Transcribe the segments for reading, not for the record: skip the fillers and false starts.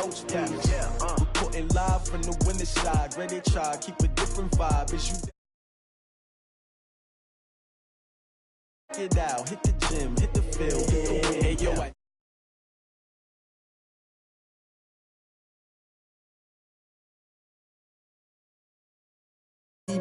coach, please. Reporting live from the winner's side. Ready to try, keep a different vibe. Is you get out, hit the gym, hit the field, hit the win. Hey, yo,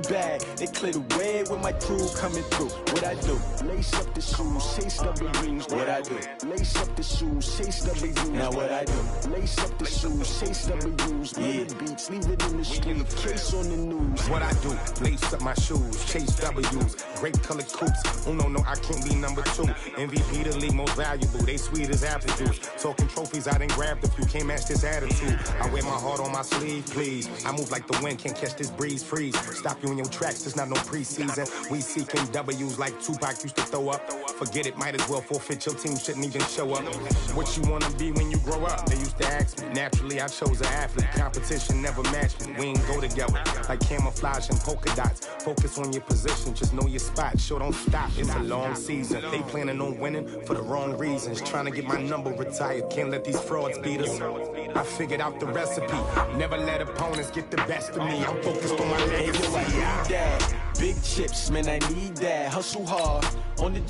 bag. They clear the way with my crew coming through. What I do? Lace up the shoes, chase W's. What I do? Lace up the shoes, chase W's. Now what I do? Lace up the shoes, chase W's. Yeah, beats, leave it in the street. Case on the news. What I do? Lace up my shoes, chase W's. Great colored coops. Oh no, I can't be number 2. MVP the league most valuable. They sweet as apple juice. Talking trophies, I done grabbed a few. Can't match this attitude. I wear my heart on my sleeve, please. I move like the wind, can't catch this breeze. Freeze. Stop you in your tracks, there's not no preseason. We seeking W's like Tupac used to throw up. Forget it, might as well forfeit. Your team shouldn't even show up. What you wanna be when you grow up? They used to ask me. Naturally, I chose an athlete. Competition never matched me. We ain't go together like camouflage and polka dots. Focus on your position, just know your spot. Sure, don't stop, it's a long season. They planning on winning for the wrong reasons. Trying to get my number retired. Can't let these frauds beat us. I figured out the recipe. Never let opponents get the best of me. I'm focused on my legacy. That. Big chips, man, I need that. Hustle hard on the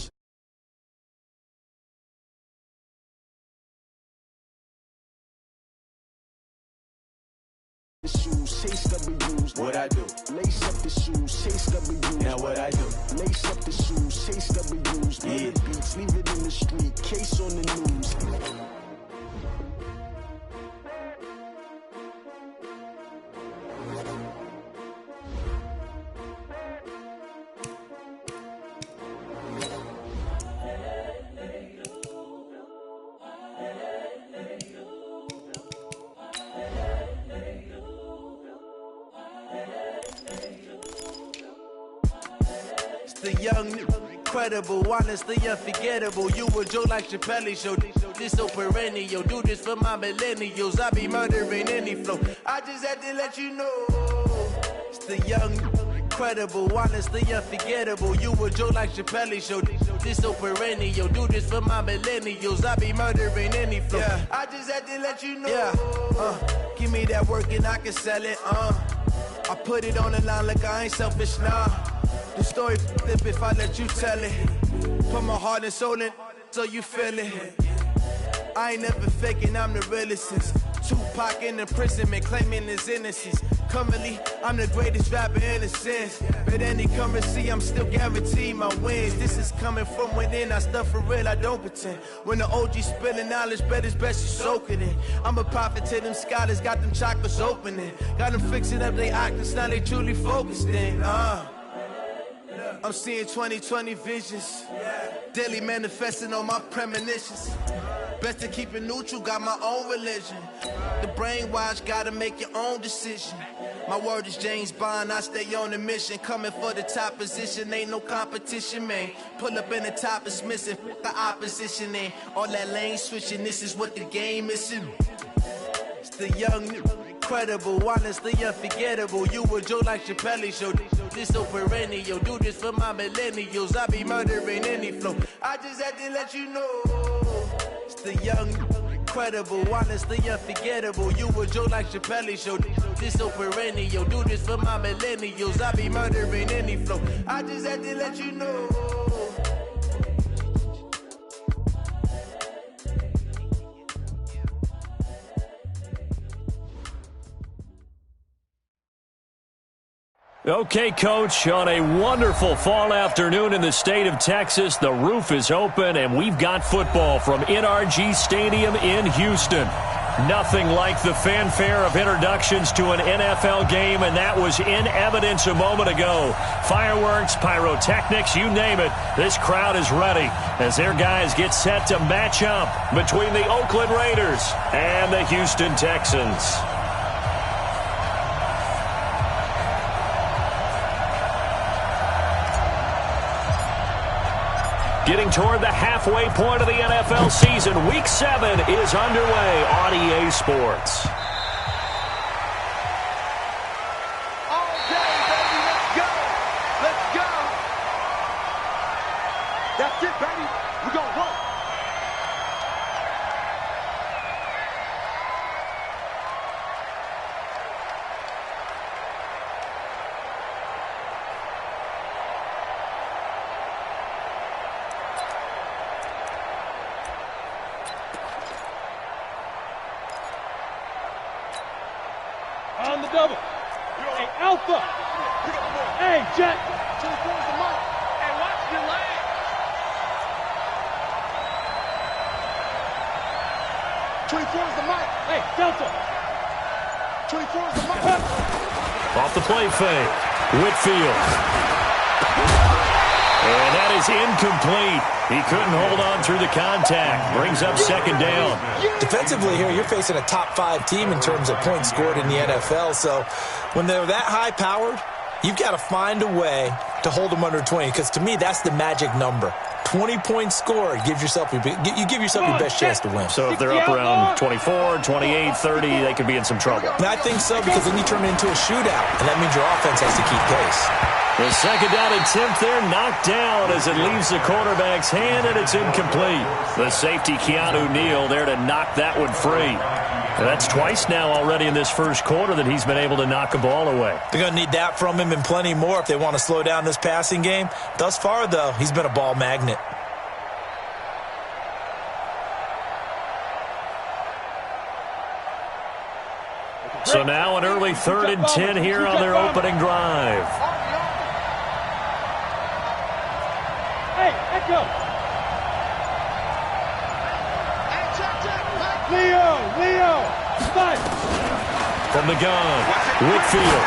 shoes, chase W's. What I do? Lace up the shoes, chase W's. Now what I do? Lace up the shoes, chase W's. Yeah, beats, leave it in the street. Case on the news. The young, incredible, honestly unforgettable. You a Joe like Chappelle show. This so perennial. Do this for my millennials. I be murdering any flow. I just had to let you know. It's the young, incredible, honestly unforgettable. You a Joe like Chappelle show. This so perennial. Do this for my millennials. I be murdering any flow. Yeah. I just had to let you know. Yeah. Give me that work and I can sell it. I put it on the line like I ain't selfish, nah. The story flip if I let you tell it. Put my heart and soul in so you feel it. I ain't never faking, I'm the realest since Tupac in imprisonment, claiming his innocence. Currently, I'm the greatest rapper in a sense. But any currency, I'm still guaranteed my wins. This is coming from within, I stuff for real, I don't pretend. When the OG spilling knowledge, bet it's best you soak it in. I'm a prophet to them scholars, got them chakras opening. Got them fixing up they actors, now they truly focused in. I'm seeing 2020 visions, daily manifesting on my premonitions. Best to keep it neutral, got my own religion. The brainwash, gotta make your own decision. My word is James Bond, I stay on the mission. Coming for the top position, ain't no competition, man. Pull up in the top, it's missing, the opposition ain't. All that lane switching, this is what the game is. It's the young, incredible, honestly unforgettable. You a Joe like Chappelle show. This so perennial. Do this for my millennials. I be murdering any flow. I just had to let you know. It's the young, incredible, honestly unforgettable. You a Joe like Chappelle show. This so perennial. Do this for my millennials. I be murdering any flow. I just had to let you know. Okay, Coach, on a wonderful fall afternoon in the state of Texas, the roof is open, and we've got football from NRG Stadium in Houston. Nothing like the fanfare of introductions to an NFL game, and that was in evidence a moment ago. Fireworks, pyrotechnics, you name it, this crowd is ready as their guys get set to match up between the Oakland Raiders and the Houston Texans. Getting toward the halfway point of the NFL season, Week 7 is underway on EA Sports. All day, baby, let's go! Let's go! That's it, baby. We're gonna roll. on the double. Hey, Alpha. Hey, Jet. 24's the mic. Hey, watch your leg. 24's the mic. Hey, Delta. 24's the mic. Off the play fake. Whitfield. And that is incomplete. He couldn't hold on through the contact. Brings up second down. Defensively here, you're facing a top-5 team in terms of points scored in the NFL. So when they're that high-powered, you've got to find a way to hold them under 20. Because to me, that's the magic number. 20 points scored, you give yourself your best chance to win. So if they're up around 24, 28, 30, they could be in some trouble. And I think so, because then you turn it into a shootout, and that means your offense has to keep pace. The second down attempt there knocked down as it leaves the quarterback's hand, and it's incomplete. The safety, Keanu Neal, there to knock that one free. And that's twice now already in this first quarter that he's been able to knock a ball away. They're going to need that from him and plenty more if they want to slow down this passing game. Thus far, though, he's been a ball magnet. So now an early 3rd and 10 here on their opening drive. Hey, Echo. Leo, fight. From the gun, Whitfield.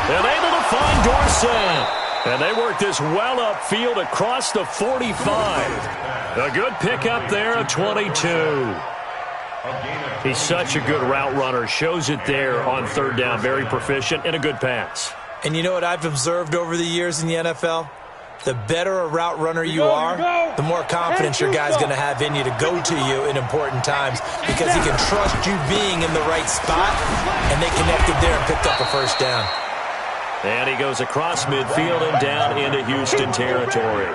And able to find Dorsett. And they work this well upfield across the 45. A good pickup there of 22. He's such a good route runner. Shows it there on 3rd down. Very proficient and a good pass. And you know what I've observed over the years in the NFL? The better a route runner you are, the more confidence your guy's going to have in you to go to you in important times, because he can trust you being in the right spot, and they connected there and picked up a first down. And he goes across midfield and down into Houston territory.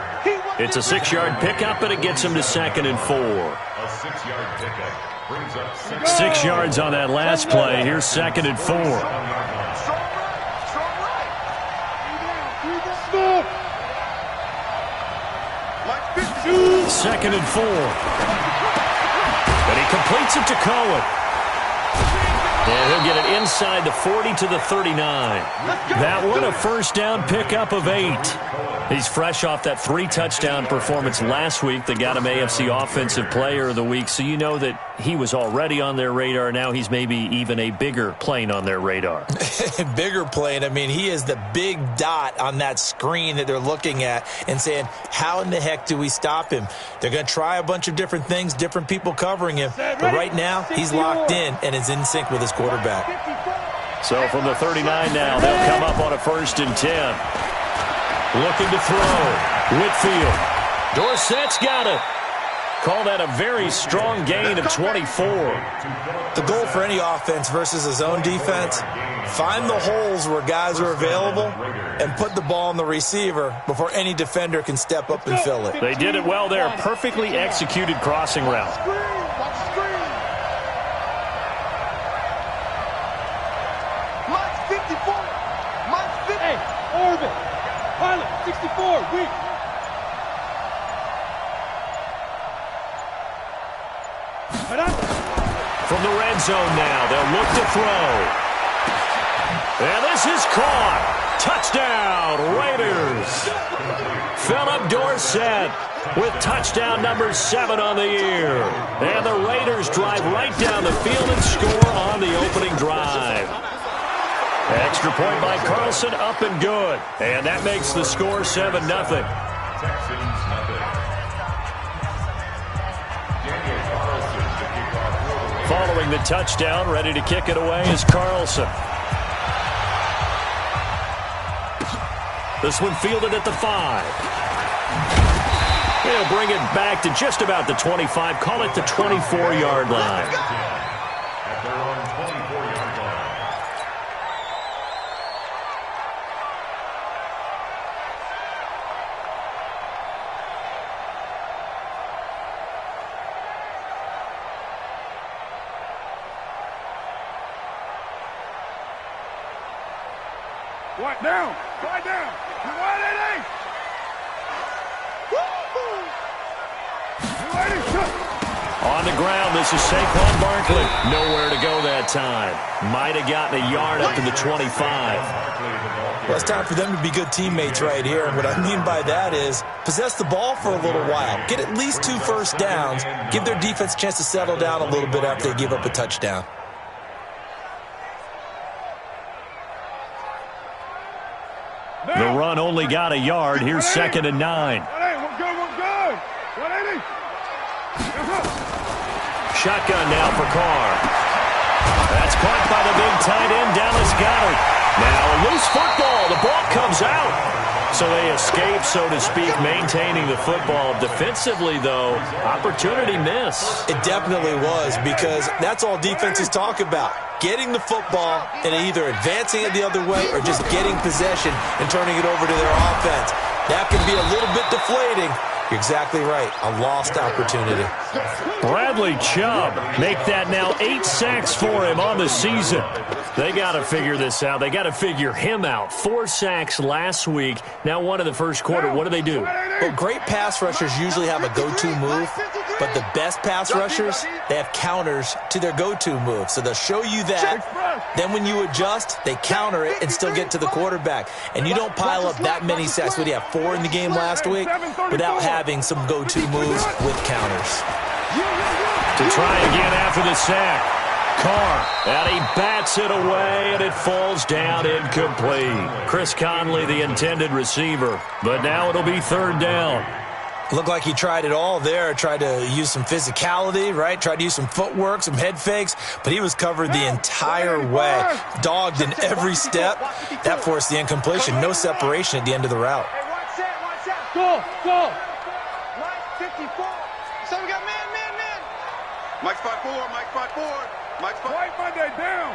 It's a 6-yard pickup, and it gets him to 2nd and 4. A 6-yard pickup brings up 6 yards on that last play. Here's 2nd and 4. Second and 4. And he completes it to Cohen. And he'll get it inside the 40 to the 39. That one, a first down pickup of 8. He's fresh off that 3-touchdown performance last week that got him AFC Offensive Player of the Week. So you know that he was already on their radar. Now he's maybe even a bigger plane on their radar. Bigger plane. I mean, he is the big dot on that screen that they're looking at and saying, how in the heck do we stop him? They're going to try a bunch of different things, different people covering him. But right now, he's locked in and is in sync with his quarterback. So from the 39 now, they'll come up on a 1st and 10. Looking to throw. Whitfield. Dorsett's got it. Call that a very strong gain of 24. The goal for any offense versus his own defense, find the holes where guys are available and put the ball on the receiver before any defender can step up and fill it. They did it well there. Perfectly executed crossing route. Hey, Orvin. Pilot, 64, weak. From the red zone now, they'll look to throw. And this is caught. Touchdown, Raiders. Philip Dorsett with touchdown number 7 on the year. And the Raiders drive right down the field and score on the opening drive. Extra point by Carlson, up and good. And that makes the score 7-0. Texans nothing. Following the touchdown, ready to kick it away is Carlson. This one fielded at the 5. He'll bring it back to just about the 25. Call it the 24-yard line. At their own 24-yard line. Quiet down. Quiet down. You want it, eh? You ready? On the ground, this is Saquon Barkley. Nowhere to go that time. Might have gotten a yard up to the 25. Well, it's time for them to be good teammates right here. And what I mean by that is possess the ball for a little while. Get at least 2 first downs. Give their defense a chance to settle down a little bit after they give up a touchdown. The run only got a yard. Here's 2nd and 9. We're good. 180. Shotgun now for Carr. That's caught by the big tight end, Dallas Goedert. Now a loose football. The ball comes out. So they escape, so to speak, maintaining the football. Defensively, though, opportunity miss. It definitely was, because that's all defenses talk about. Getting the football and either advancing it the other way or just getting possession and turning it over to their offense. That can be a little bit deflating. You're exactly right. A lost opportunity. Bradley Chubb make that now 8 sacks for him on the season. They got to figure this out. They got to figure him out. 4 sacks last week. Now 1 in the first quarter. What do? Well, great pass rushers usually have a go-to move, but the best pass rushers, they have counters to their go-to move. So they'll show you that. Then when you adjust, they counter it and still get to the quarterback. And you don't pile up that many sacks. What do you have, 4 in the game last week? Without having some go-to moves with counters. To try again after the sack. Carr, and he bats it away, and it falls down incomplete. Chris Conley, the intended receiver, but now it'll be 3rd down. Looked like he tried it all there, tried to use some physicality, right? Tried to use some footwork, some head fakes, but he was covered the entire way, dogged in every step. That forced the incompletion, no separation at the end of the route. Go. Mike 54. So we got man. Mike spot 4. Mike spot. White Monday down.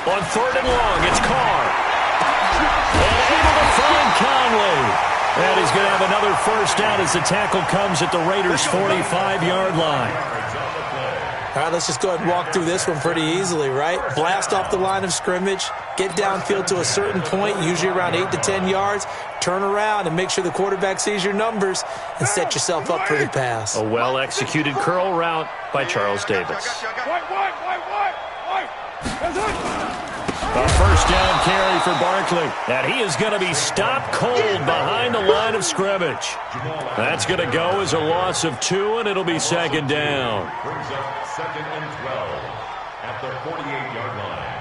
On 3rd and long, it's Carr. And able to find Conley. And he's going to have another first down as the tackle comes at the Raiders' 45-yard line. All right, let's just go ahead and walk through this one pretty easily, right? Blast off the line of scrimmage, get downfield to a certain point, usually around 8 to 10 yards, turn around and make sure the quarterback sees your numbers and set yourself up for the pass. A well-executed curl route by Charles Davis. White. That's it. A first down carry for Barkley. And he is going to be stopped cold behind the line of scrimmage. That's going to go as a loss of 2, and it'll be 2nd down. Brings up 2nd and 12 at the 48-yard line.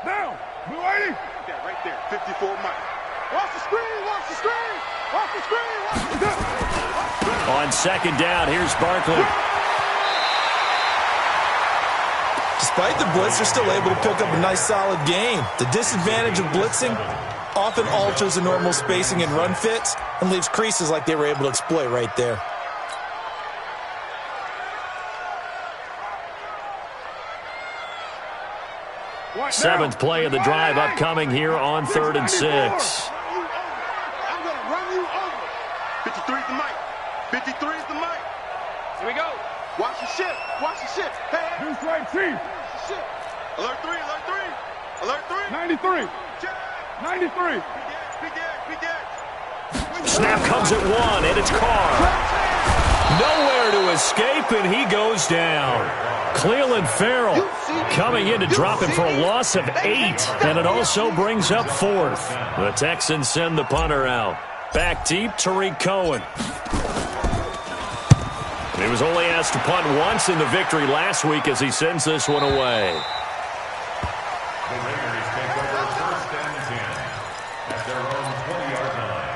Down. Blue 80. Yeah, right there. 54 Mike. Watch the screen. On 2nd down, here's Barkley. Despite the blitz, they're still able to pick up a nice, solid game. The disadvantage of blitzing often alters the normal spacing and run fits and leaves creases like they were able to exploit right there. Seventh play of the drive upcoming here on 3rd and 6. I'm going to run you over. 53 is the mic. 53 is the mic. Here we go. Watch the ship. Hey. Deuce right team. Shit. Alert 3. 93. 93. Be dead. Snap comes at 1, and it's Carr. Nowhere to escape, and he goes down. Cleveland Farrell coming in to drop him for a loss of 8, and it also brings up 4th. The Texans send the punter out. Back deep, Tariq Cohen. He was only asked to punt once in the victory last week as he sends this one away. The Raiders take over 1st and 10 at their own 20-yard line.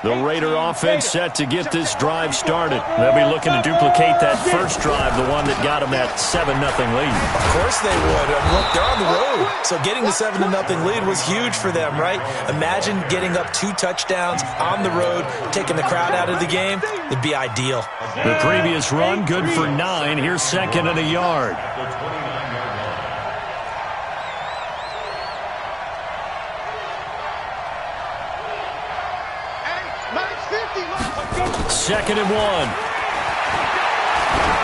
The Raider offense set to get this drive started. They'll be looking to duplicate that first drive, the one that got them that 7-0 lead. Of course they would. Look, they're on the road. So getting the 7-0 lead was huge for them, right? Imagine getting up 2 touchdowns on the road, taking the crowd out of the game. It'd be ideal. The previous run, good for 9. Here's 2nd and a yard. The 29-yard line. 2nd and 1.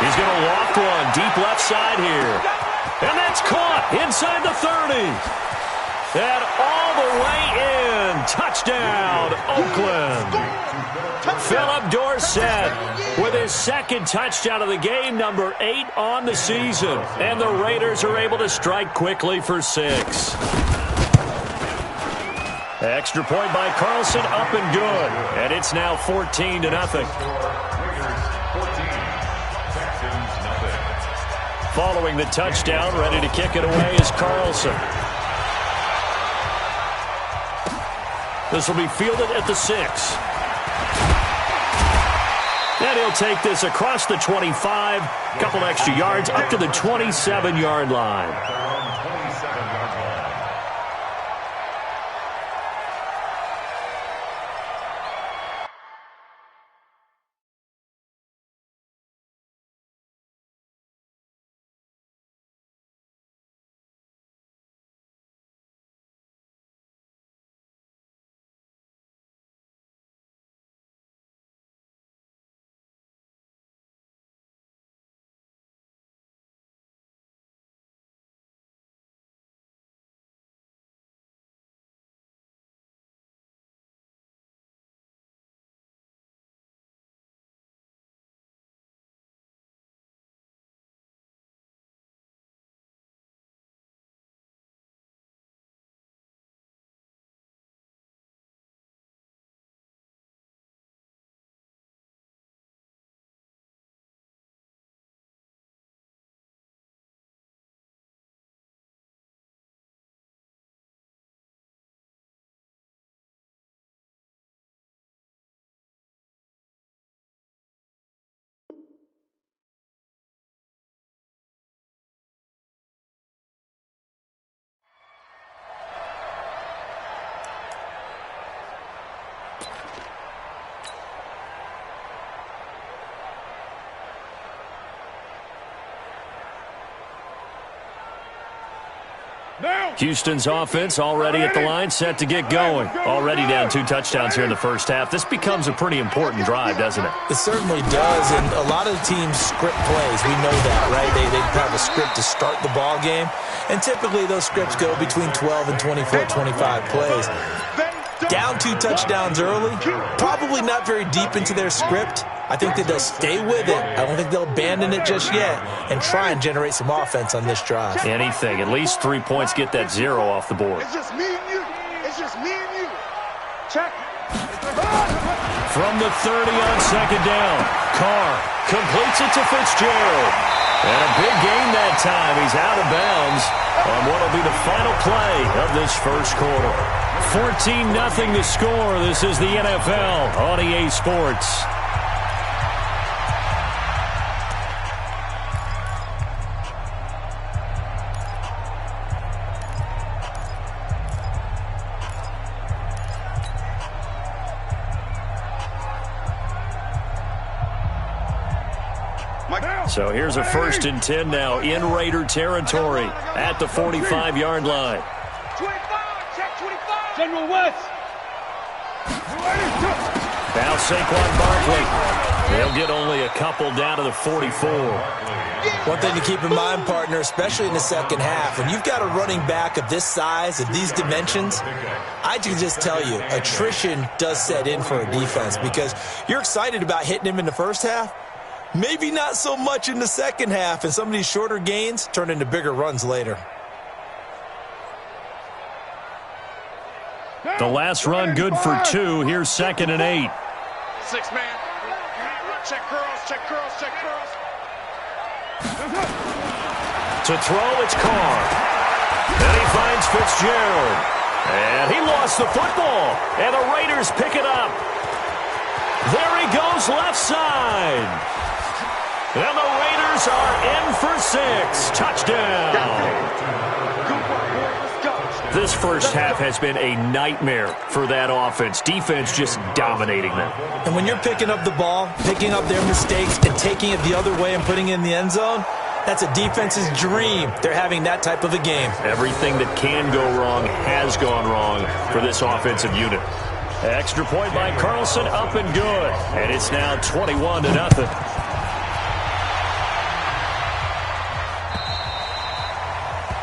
He's going to loft one deep left side here. And that's caught inside the 30. And all the way in. Touchdown, Oakland. Philip Dorsett with his second touchdown of the game, number 8 on the season. And the Raiders are able to strike quickly for 6. Extra point by Carlson, up and good. And it's now 14-0. Following the touchdown, ready to kick it away is Carlson. This will be fielded at the 6. And he'll take this across the 25, couple extra yards up to the 27-yard line. Houston's offense already at the line, set to get going. Already down 2 touchdowns here in the first half. This becomes a pretty important drive, doesn't it? It certainly does, and a lot of teams script plays. We know that, right? They have a script to start the ball game, and typically those scripts go between 12 and 24, 25 plays. Down 2 touchdowns early, probably not very deep into their script. I think that they'll stay with it. I don't think they'll abandon it just yet and try and generate some offense on this drive. Anything. At least 3 points, get that 0 off the board. It's just me and you. It's just me and you. Check. From the 30 on second down, Carr completes it to Fitzgerald. And a big gain that time. He's out of bounds on what will be the final play of this first quarter. 14-0 the score. This is the NFL on EA Sports. So here's a 1st and 10 now in Raider territory at the 45-yard line. 25, check 25. General West. Now Saquon Barkley. They'll get only a couple down to the 44. One thing to keep in mind, partner, especially in the second half, when you've got a running back of this size, of these dimensions, I can just tell you, attrition does set in for a defense because you're excited about hitting him in the first half. Maybe not so much in the second half, and some of these shorter gains turn into bigger runs later. The last run good for 2. Here's 2nd and 8. 6 man. Check curls, check curls, check curls. To throw, it's Carr. Then he finds Fitzgerald. And he lost the football. And the Raiders pick it up. There he goes left side. And the Raiders are in for 6. Touchdown. This first half has been a nightmare for that offense. Defense just dominating them. And when you're picking up the ball, picking up their mistakes, and taking it the other way and putting it in the end zone, that's a defense's dream. They're having that type of a game. Everything that can go wrong has gone wrong for this offensive unit. Extra point by Carlson, up and good. And it's now 21-0.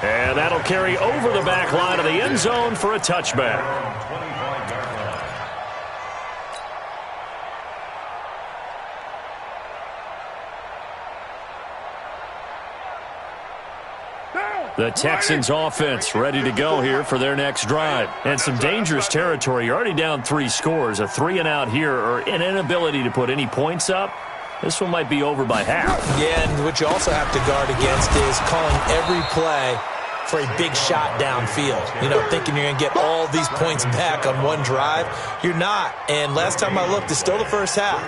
And that'll carry over the back line of the end zone for a touchback. The Texans offense ready to go here for their next drive. And some dangerous territory. You're already down 3 scores. A 3-and-out here or an inability to put any points up. This one might be over by half. Yeah, and what you also have to guard against is calling every play for a big shot downfield. You know, thinking you're going to get all these points back on one drive. You're not. And last time I looked, it's still the first half.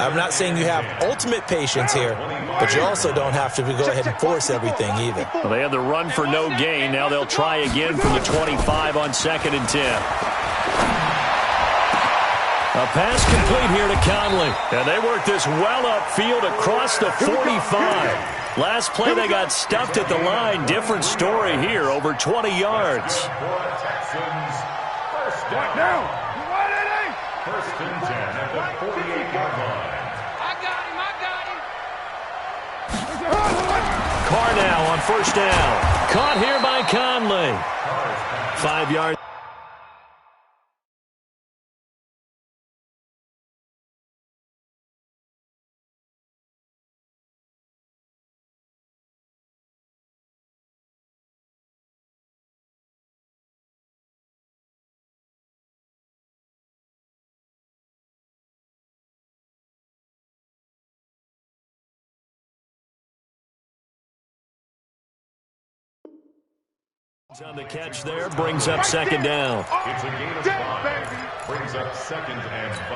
I'm not saying you have ultimate patience here, but you also don't have to go ahead and force everything either. Well, they had the run for no gain. Now they'll try again from the 25 on 2nd and 10. A pass complete here to Conley. And they work this well upfield across the 45. Last play, they got stuffed at the line. Different story here, over 20 yards. First down. First and 10 at the 48-yard line. I got him. Carr now on first down. Caught here by Conley. 5 yards. On the catch there, brings up 2nd down. It's a gain of 5. Brings up 2nd and 5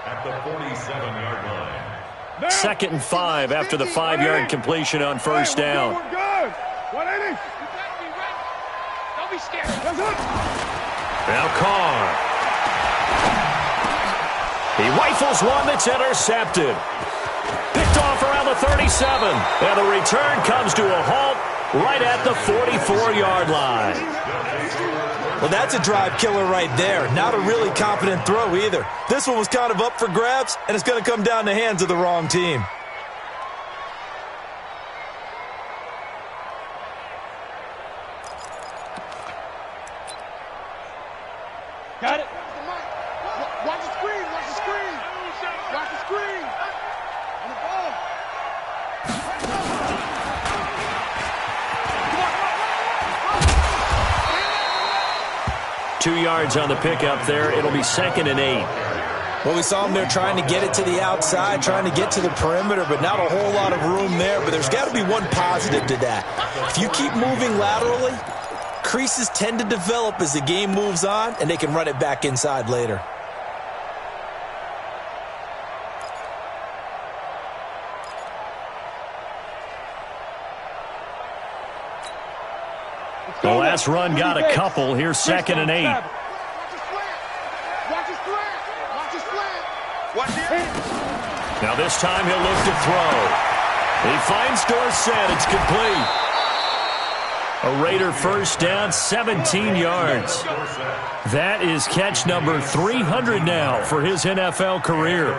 at the 47-yard line. 2nd and 5 after the 5-yard completion on first down. We're good. 180. Don't be scared. Now Carr. He rifles one that's intercepted. Picked off around the 37. And the return comes to a halt right at the 44-yard line. Well, that's a drive killer right there. Not a really confident throw either. This one was kind of up for grabs, and it's going to come down the hands of the wrong team. Got it. Watch the screen. Watch the screen. Watch the screen. On the ball. 2 yards on the pickup there. It'll be 2nd and 8. Well, we saw him there trying to get it to the outside, trying to get to the perimeter, but not a whole lot of room there. But there's got to be one positive to that. If you keep moving laterally, creases tend to develop as the game moves on, and they can run it back inside later. The last run got a couple. Here's 2nd and 8. Watch his slant. Watch his slant. Watch it. Now this time he'll look to throw. He finds Dorsett. It's complete. A Raider first down, 17 yards. That is catch number 300 now for his NFL career.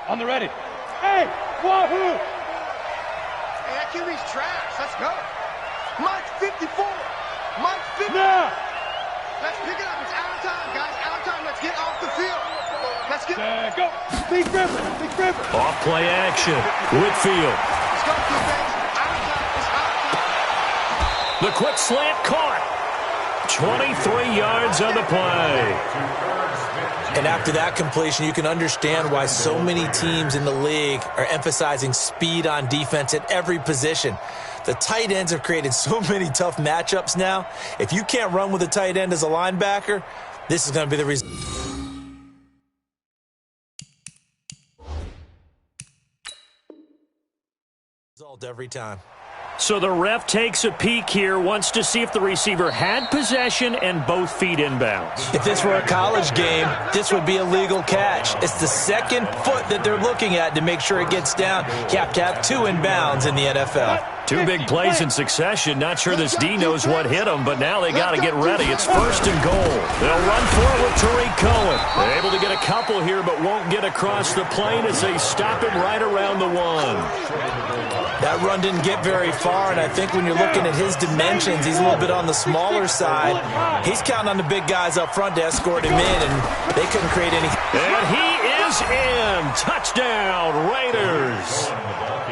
On the ready. Hey, wahoo! Hey, that QB's trash. Let's go. Mike's 54. Mike's 50. Now. Let's pick it up. It's out of time, guys. Out of time. Let's get off the field. Let's get. Go. Big River. Big River. Off play action. Whitfield. Let's go, Q-Banks. Out of time. It's out of time. The quick slant caught. 23 yards on the play. And after that completion, you can understand why so many teams in the league are emphasizing speed on defense at every position. The tight ends have created so many tough matchups now. If you can't run with a tight end as a linebacker, this is going to be the result every time. So the ref takes a peek here, wants to see if the receiver had possession and both feet inbounds. If this were a college game, this would be a legal catch. It's the second foot that they're looking at to make sure it gets down. You have to have 2 inbounds in the NFL. Two big plays in succession. Not sure this D knows what hit him, but now they got to get ready. It's 1st and goal. They'll run for it with Tariq Cohen. They're able to get a couple here, but won't get across the plane as they stop him right around the 1. That run didn't get very far, and I think when you're looking at his dimensions, he's a little bit on the smaller side. He's counting on the big guys up front to escort him in, and they couldn't create any. And he is in. Touchdown, Raiders.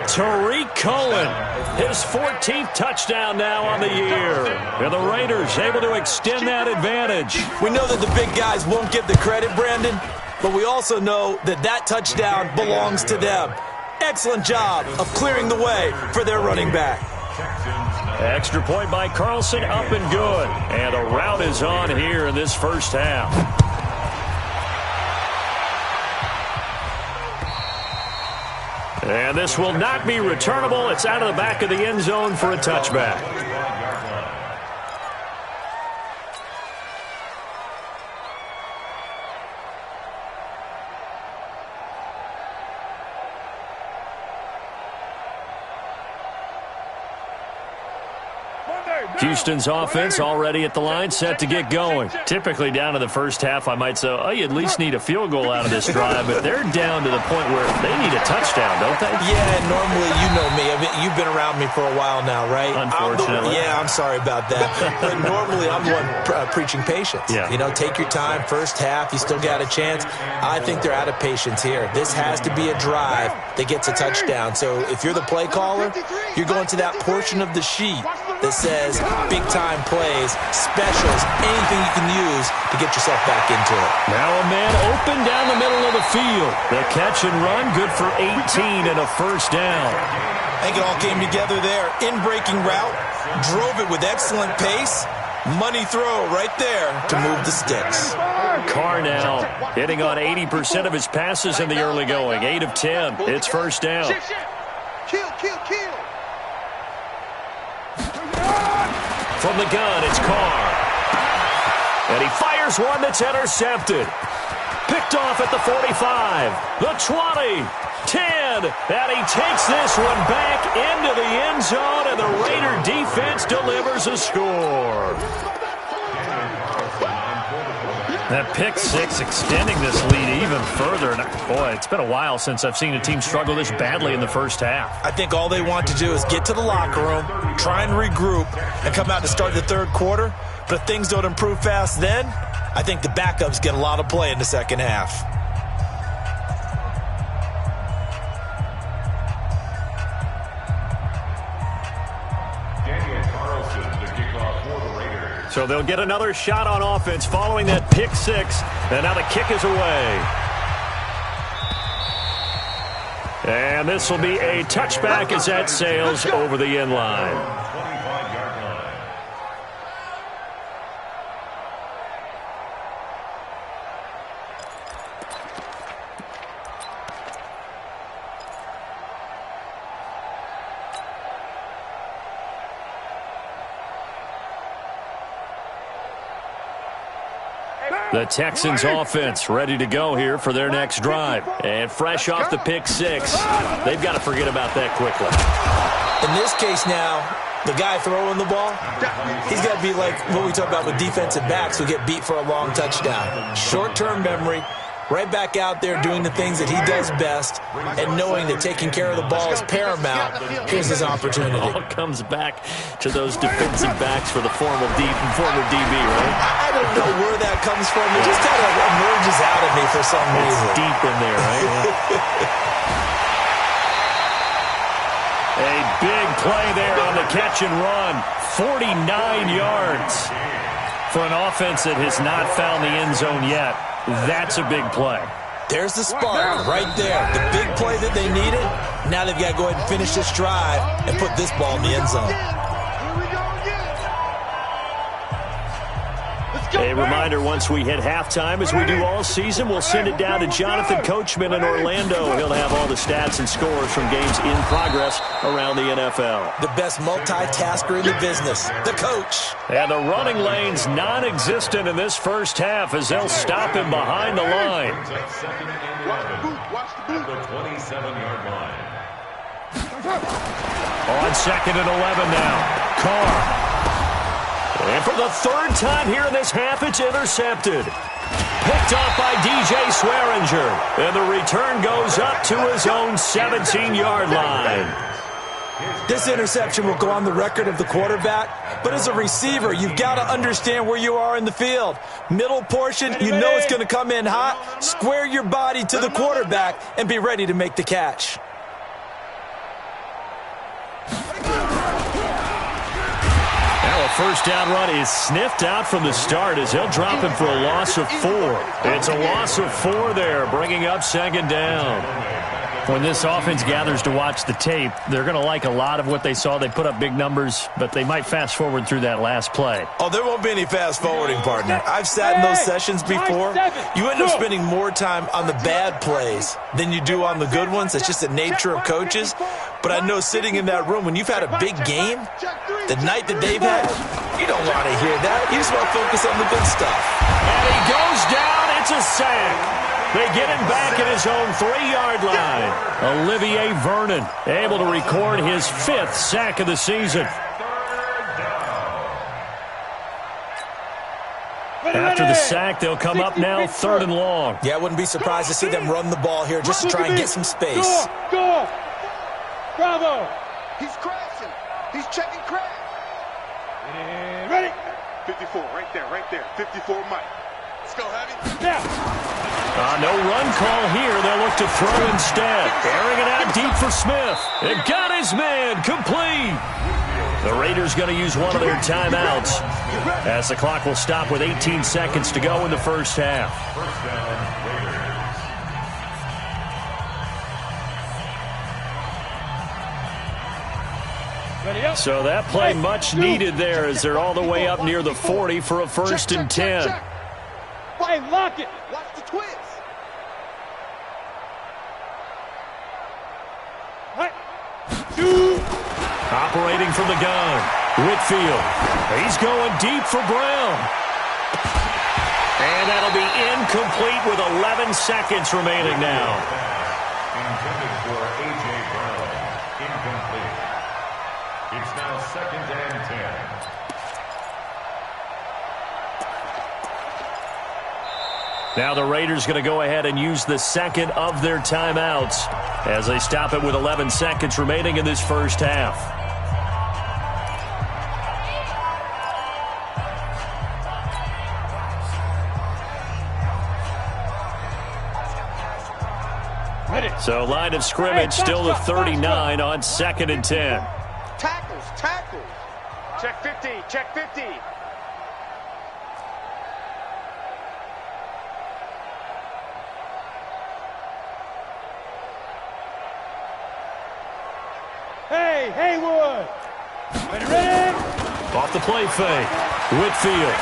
Tariq Cohen, his 14th touchdown now on the year. And the Raiders able to extend that advantage. We know that the big guys won't get the credit, Brandon, but we also know that that touchdown belongs to them. Excellent job of clearing the way for their running back. Extra point by Carlson, up and good. And a rout is on here in this first half. And this will not be returnable. It's out of the back of the end zone for a touchback. Houston's offense already at the line, set to get going. Typically down to the first half, I might say, oh, you at least need a field goal out of this drive, but they're down to the point where they need a touchdown, don't they? Yeah, normally, you know me. I mean, you've been around me for a while now, right? Unfortunately. I'm sorry about that. But normally, I'm the one preaching patience. Yeah. You know, take your time. First half, you still got a chance. I think they're out of patience here. This has to be a drive that gets a touchdown. So if you're the play caller, you're going to that portion of the sheet that says big-time plays, specials, anything you can use to get yourself back into it. Now a man open down the middle of the field. The catch and run, good for 18 and a first down. I think it all came together there. In-breaking route, drove it with excellent pace. Money throw right there to move the sticks. Carr now hitting on 80% of his passes in the early going. 8 of 10. It's first down. Kill, kill, kill. From the gun, it's Carr. And he fires one that's intercepted. Picked off at the 45, the 20, 10. And he takes this one back into the end zone, and the Raider defense delivers a score. That pick six extending this lead even further. And boy, it's been a while since I've seen a team struggle this badly in the first half. I think all they want to do is get to the locker room, try and regroup, and come out to start the third quarter. But if things don't improve fast then, I think the backups get a lot of play in the second half. So they'll get another shot on offense following that pick six. And now the kick is away. And this will be a touchback as that sails over the end line. The Texans offense ready to go here for their next drive. And fresh off the pick six, they've got to forget about that quickly. In this case now, the guy throwing the ball, he's got to be like what we talk about with defensive backs who get beat for a long touchdown. Short-term memory, right back out there doing the things that he does best, and knowing that taking care of the ball is paramount. Here's his opportunity. It all comes back to those defensive backs for the former DB, right? I don't know where that comes from. It just kind of emerges out of me for some reason. It's deep in there, right? A big play there on the catch and run. 49 yards for an offense that has not found the end zone yet. That's a big play. There's the spark right there. The big play that they needed. Now they've got to go ahead and finish this drive and put this ball in the end zone. A reminder, once we hit halftime, as we do all season, we'll send it down to Jonathan Coachman in Orlando. He'll have all the stats and scores from games in progress around the NFL. The best multitasker in the business, the coach. And the running lane's non-existent in this first half as they'll stop him behind the line. At the 27-yard line. On 2nd and 11 now. Carr. And for the third time here in this half, it's intercepted. Picked off by DJ Swearinger. And the return goes up to his own 17-yard line. This interception will go on the record of the quarterback, but as a receiver, you've got to understand where you are in the field. Middle portion, you know it's going to come in hot. Square your body to the quarterback and be ready to make the catch. Now a first down run is sniffed out from the start as he'll drop him for a loss of 4. It's a loss of 4 there, bringing up 2nd down. When this offense gathers to watch the tape, they're going to like a lot of what they saw. They put up big numbers, but they might fast forward through that last play. Oh, there won't be any fast forwarding, partner. I've sat in those sessions before. You end up spending more time on the bad plays than you do on the good ones. It's just the nature of coaches. But I know sitting in that room, when you've had a big game, the night that they've had, you don't want to hear that. You just want to focus on the good stuff. And he goes down. It's a sack. They get him back at his own 3-yard line. Olivier Vernon able to record his 5th sack of the season. After the sack, they'll come up now 3rd and long. Yeah, I wouldn't be surprised to see them run the ball here just to try and get some space. Go! Bravo! He's crashing. He's checking crash. And ready? 54, right there. 54, Mike. Let's go, Heavy. Now. No run call here. They'll look to throw instead. Airing it out deep for Smith. And got his man complete. The Raiders going to use one of their timeouts as the clock will stop with 18 seconds to go in the first half. So that play much needed there as they're all the way up near the 40 for a 1st and 10. Play, lock it. Watch the twist. Operating from the gun, Whitfield. He's going deep for Brown. And that'll be incomplete with 11 seconds remaining now. Intended for A.J. Brown. Incomplete. It's now 2nd and 10. Now the Raiders going to go ahead and use the 2nd of their timeouts as they stop it with 11 seconds remaining in this first half. So line of scrimmage still the 39 on 2nd and 10. Tackles. Check 50, check 50. Hey, Haywood. Ready? Off the play fake. Whitfield.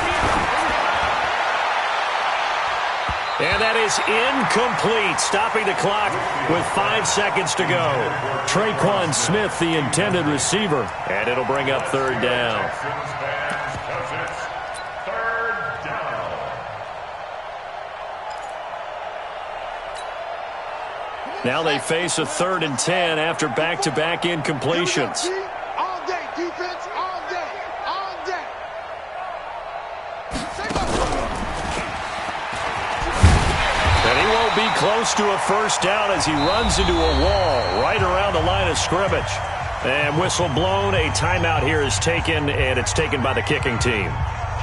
And that is incomplete, stopping the clock with 5 seconds to go. Traquan Smith, the intended receiver, and it'll bring up 3rd down. Now they face a 3rd and 10 after back-to-back incompletions. All day, defense, all day. And he won't be close to a first down as he runs into a wall right around the line of scrimmage. And whistle blown, a timeout here is taken, and it's taken by the kicking team.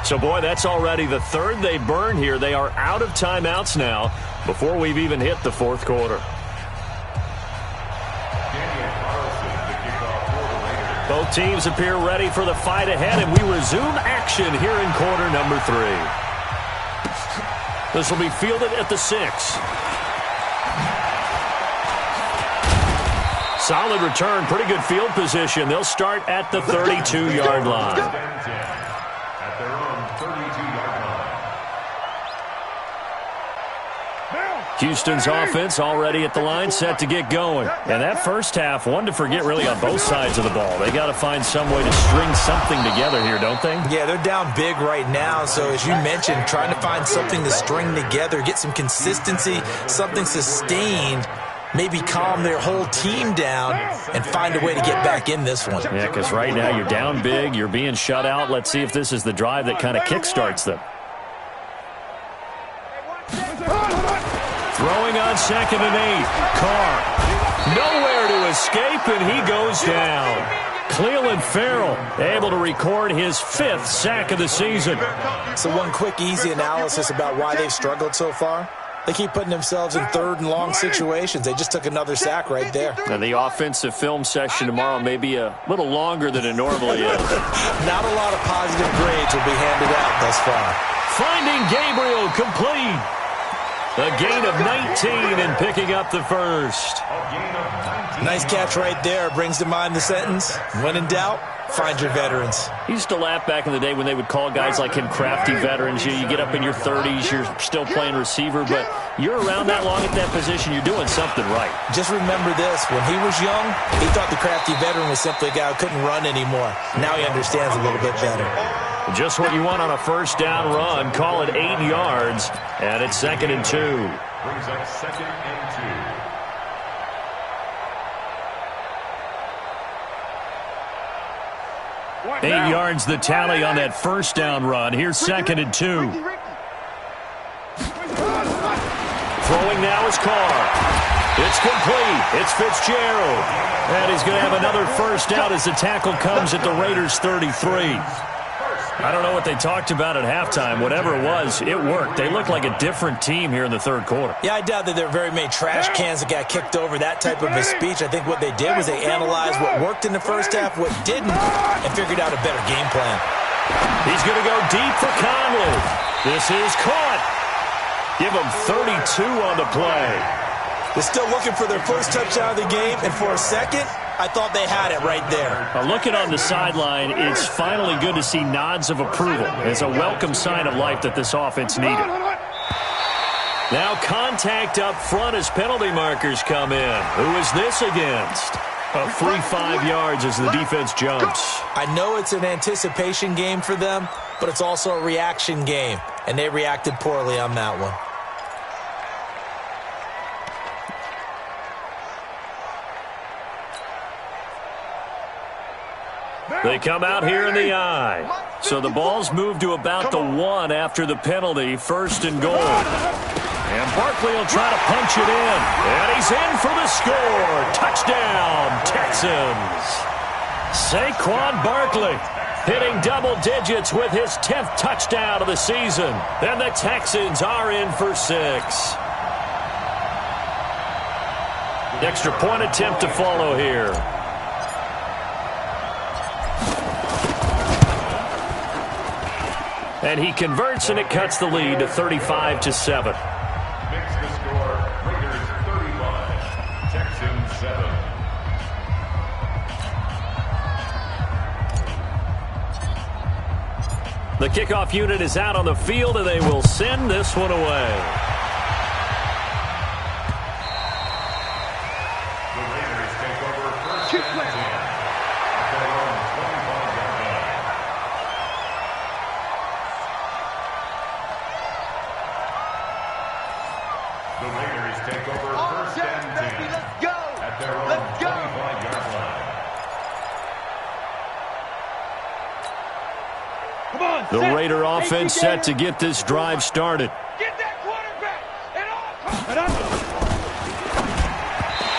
So, boy, that's already the 3rd they burn here. They are out of timeouts now before we've even hit the 4th quarter. Both teams appear ready for the fight ahead, and we resume action here in quarter number 3. This will be fielded at the 6. Solid return, pretty good field position. They'll start at the 32-yard line. At their own 32-yard line. Houston's offense already at the line, set to get going. And that first half, one to forget really on both sides of the ball. They got to find some way to string something together here, don't they? Yeah, they're down big right now. So as you mentioned, trying to find something to string together, get some consistency, something sustained. maybe calm their whole team down and find a way to get back in this one. Yeah, because right now you're down big, you're being shut out. Let's see if this is the drive that kind of kickstarts them. Throwing on 2nd and 8. Carr. Nowhere to escape, and he goes down. Cleveland Farrell able to record his 5th sack of the season. So one quick, easy analysis about why they've struggled so far. They keep putting themselves in 3rd and long situations. They just took another sack right there. And the offensive film session tomorrow may be a little longer than it normally is. Not a lot of positive grades will be handed out thus far. Finding Gabriel complete. A gain of 19 and picking up the first. Nice catch right there. Brings to mind the sentence, when in doubt, find your veterans. He used to laugh back in the day when they would call guys like him crafty veterans. You get up in your 30s, you're still playing receiver, but you're around that long at that position, you're doing something right. Just remember this. When he was young, he thought the crafty veteran was simply a guy who couldn't run anymore. Now he understands a little bit better. Just what you want on a first down run. Call it 8 yards, and it's 2nd and 2. Brings up 2nd and 2. 8 yards the tally on that first down run. Here's 2nd and 2. Throwing now is Carr. It's complete. It's Fitzgerald. And he's going to have another first down as the tackle comes at the Raiders' 33. I don't know what they talked about at halftime. Whatever it was, it worked. They looked like a different team here in the 3rd quarter. Yeah, I doubt that there are very many trash cans that got kicked over, that type of a speech. I think what they did was they analyzed what worked in the first half, what didn't, and figured out a better game plan. He's going to go deep for Conley. This is caught. Give him 32 on the play. They're still looking for their first touchdown of the game, and for a second, I thought they had it right there. Looking on the sideline, it's finally good to see nods of approval. It's a welcome sign of life that this offense needed. Now contact up front as penalty markers come in. Who is this against? A free 5 yards as the defense jumps. I know it's an anticipation game for them, but it's also a reaction game, and they reacted poorly on that one. They come out here in the eye. So the ball's moved to about the 1 after the penalty, 1st and goal. And Barkley will try to punch it in. And he's in for the score. Touchdown, Texans. Saquon Barkley hitting double digits with his 10th touchdown of the season. And the Texans are in for 6. Extra point attempt to follow here. And he converts, and it cuts the lead to 35-7. Makes the score, Raiders 35, Texans 7. The kickoff unit is out on the field, and they will send this one away. The Raiders take over first and 10 at their own 25-yard line. The Raiders take over first and 10 at their own 25-yard line. Come on, The Raider offense set to get this drive started. Get that quarterback and off.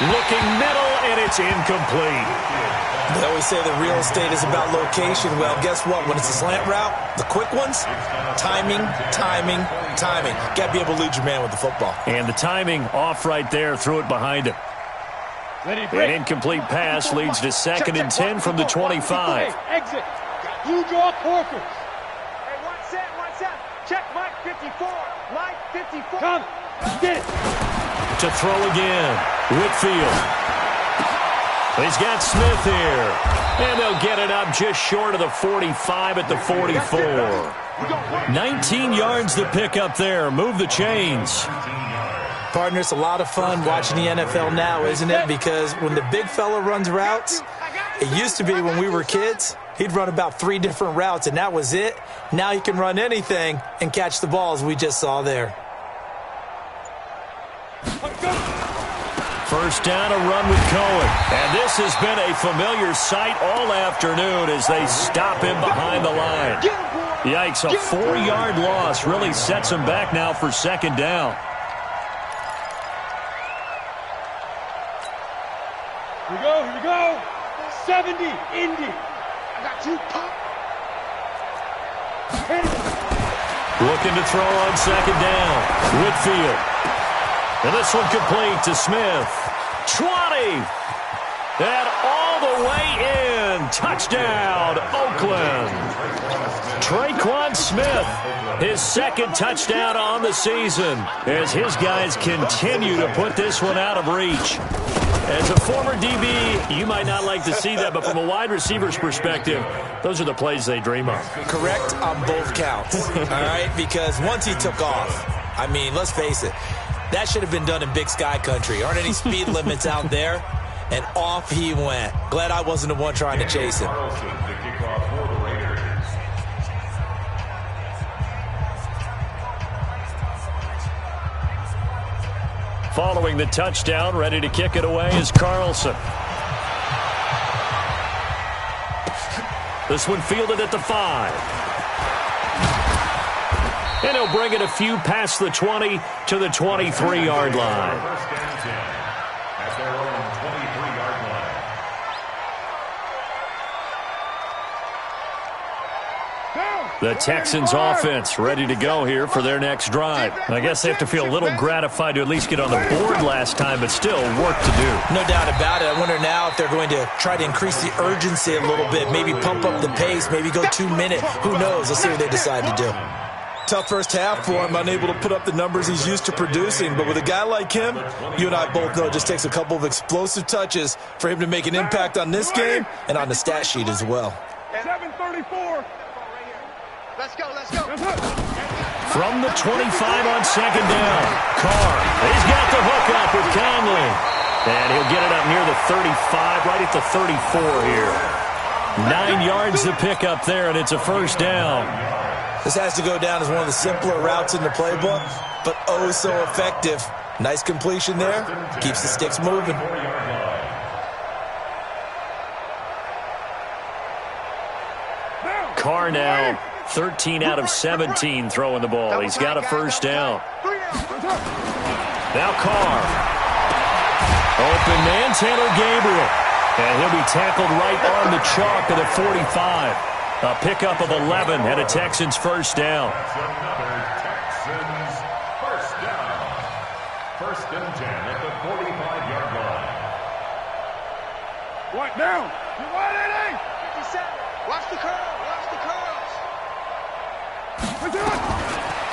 Looking middle, and it's incomplete. They always say the real estate is about location. Well, guess what? When it's a slant route, the quick ones, timing. Got to be able to lead your man with the football. And the timing off right there, threw it behind him. An incomplete pass leads to 2nd and 10 from the 25. Exit. You draw Corkers. Hey, one set. Check Mike 54. Mike 54. Come. Get it. To throw again. Whitfield. He's got Smith here. And they'll get it up just short of the 45 at the 44. 19 yards to pick up there. Move the chains. Partner, it's a lot of fun watching the NFL now, isn't it? Because when the big fella runs routes, it used to be when we were kids, he'd run about 3 different routes, and that was it. Now he can run anything and catch the balls we just saw there. first down, a run with Cohen. And this has been a familiar sight all afternoon as they stop him behind the line. Yikes, a 4-yard loss really sets him back now for second down. Here we go. 70, Indy. I got you, Pop. Looking to throw on second down. Whitfield. And this one complete to Smith. 20. And all the way in. Touchdown, Oakland. Traquan Smith, his second touchdown on the season as his guys continue to put this one out of reach. As a former DB, you might not like to see that, but from a wide receiver's perspective, those are the plays they dream of. Correct on both counts, all right? Because once he took off, I mean, let's face it, that should have been done in Big Sky Country. Aren't any speed limits out there? And off he went. Glad I wasn't the one trying to chase him. Following the touchdown, ready to kick it away is Carlson. This one fielded at the 5. And he'll bring it a few past the 20 to the 23-yard line. First and 10 at their own 23-yard line. The Texans offense ready to go here for their next drive. I guess they have to feel a little gratified to at least get on the board last time, but still work to do. No doubt about it. I wonder now if they're going to try to increase the urgency a little bit, maybe pump up the pace, maybe go 2 minute. Who knows? Let's see what they decide to do. Tough first half for him, unable to put up the numbers he's used to producing. But with a guy like him, you and I both know it just takes a couple of explosive touches for him to make an impact on this game and on the stat sheet as well. 7:34. Let's go, let's go. From the 25 on second down, Carr. He's got the hook up with Conley. And he'll get it up near the 35, right at the 34 here. 9 yards to pick up there, and it's a first down. This has to go down as one of the simpler routes in the playbook, but oh so effective. Nice completion there. Keeps the sticks moving. Carr now 13 out of 17 throwing the ball. He's got a first down. Now Carr. Open man, Taylor Gabriel. And he'll be tackled right on the chalk of the 45. A pickup of 11 and a Texans first down. Texans first down. First and 10 at the 45-yard line. Right down. You want it, 57. Watch the curl. Watch the curls.